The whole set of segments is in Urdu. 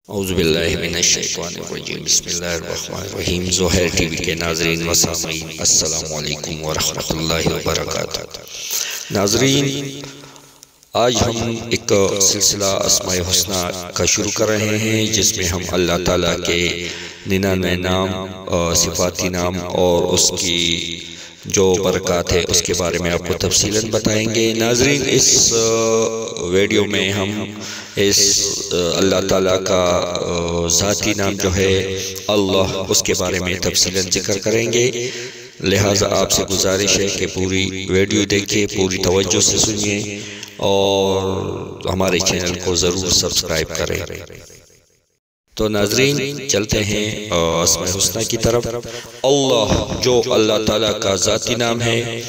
اعوذ باللہ من الشیطان الرجیم بسم اللہ الرحمن الرحیم۔ زہر ٹی وی کے ناظرین و سامعین، السلام علیکم ورحمۃ اللہ وبرکاتہ۔ ناظرین، آج ہم ایک سلسلہ اسماء الحسنی کا شروع کر رہے ہیں، جس میں ہم اللہ تعالیٰ کے 99 نام، صفاتی نام اور اس کی جو برکات ہے اس کے بارے میں آپ کو تفصیلاً بتائیں گے۔ ناظرین، اس ویڈیو میں ہم اس اللہ تعالیٰ کا ذاتی نام جو ہے اللہ، اس کے بارے میں تفصیلاً ذکر کریں گے، لہٰذا آپ سے گزارش ہے کہ پوری ویڈیو دیکھیں، پوری توجہ سے سنیے اور ہمارے چینل کو ضرور سبسکرائب کریں۔ تو ناظرین، چلتے ہیں اسماء الحسنی کی طرف۔ اللہ، جو اللہ تعالیٰ کا ذاتی نام ہے،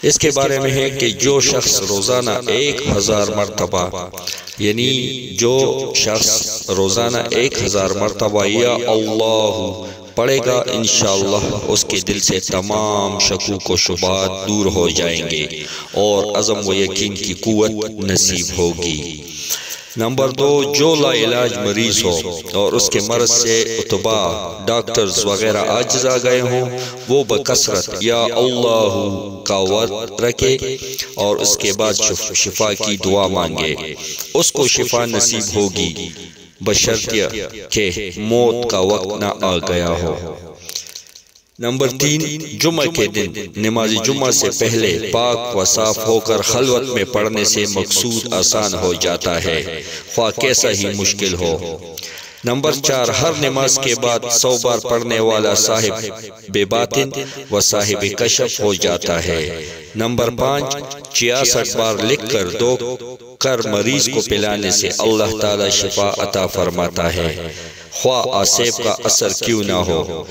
اس کے بارے میں ہے کہ جو شخص روزانہ 1000 مرتبہ، یعنی جو شخص روزانہ 1000 مرتبہ یا اللہ پڑھے گا، انشاءاللہ اس کے دل سے تمام شکوک و شبہات دور ہو جائیں گے اور عزم و یقین کی قوت نصیب ہوگی۔ نمبر 2، جو لا علاج مریض ہو اور اس کے مرض سے اتباع، ڈاکٹرز وغیرہ عاجز آ گئے ہوں، وہ بکثرت یا اللہ کا ورد رکھے اور اس کے بعد شفا کی دعا مانگے، اس کو شفا نصیب ہوگی، بشرطیہ کہ موت کا وقت نہ آ گیا ہو۔ نمبر 3، جمعہ کے دن نماز جمعہ سے پہلے پاک و صاف ہو کر خلوت میں پڑھنے سے مقصود آسان ہو جاتا ہے، خواہ کیسا ہی مشکل ہو۔ نمبر 4، ہر نماز کے بعد 100 بار پڑھنے والا صاحب بے باطن و صاحب کشف ہو جاتا ہے۔ نمبر 5، 66 بار لکھ کر دو کر مریض کو پلانے سے اللہ تعالی شفا عطا فرماتا ہے، خواہ آسیب کا اثر کیوں نہ ہو۔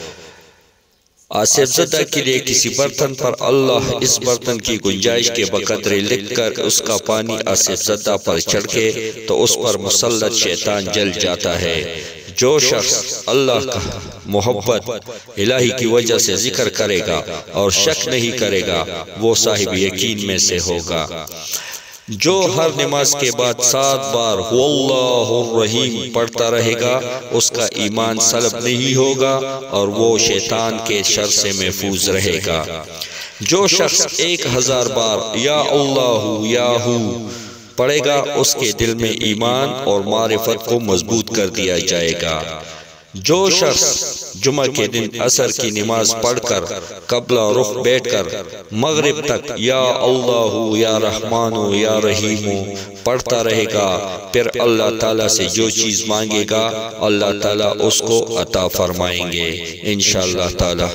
آسیب زدہ کے لیے کسی برتن پر اللہ اس برتن کی گنجائش کے بقدرے لکھ کر اس کا پانی آسیب زدہ پر چھڑکے تو اس پر مسلط شیطان جل جاتا ہے۔ جو شخص اللہ کا محبت الہی کی وجہ سے ذکر کرے گا اور شک نہیں کرے گا، وہ صاحب یقین میں سے ہوگا۔ جو ہر نماز کے بعد 7 بار هو اللہ الرحیم پڑھتا رہے گا، اس کا ایمان سلب نہیں ہوگا اور وہ شیطان کے شر سے محفوظ رہے گا۔ جو شخص 1000 بار یا اللہ یا ہو پڑھے گا، اس کے دل میں ایمان اور معرفت کو مضبوط کر دیا جائے گا۔ جو شخص جمعہ کے دن عصر کی نماز پڑھ کر قبلہ رخ بیٹھ کر مغرب تک یا اللہ یا رحمان یا رحیم پڑھتا رہے گا، پھر اللہ تعالیٰ سے جو چیز مانگے گا اللہ تعالیٰ اس کو عطا فرمائیں گے انشاءاللہ تعالیٰ۔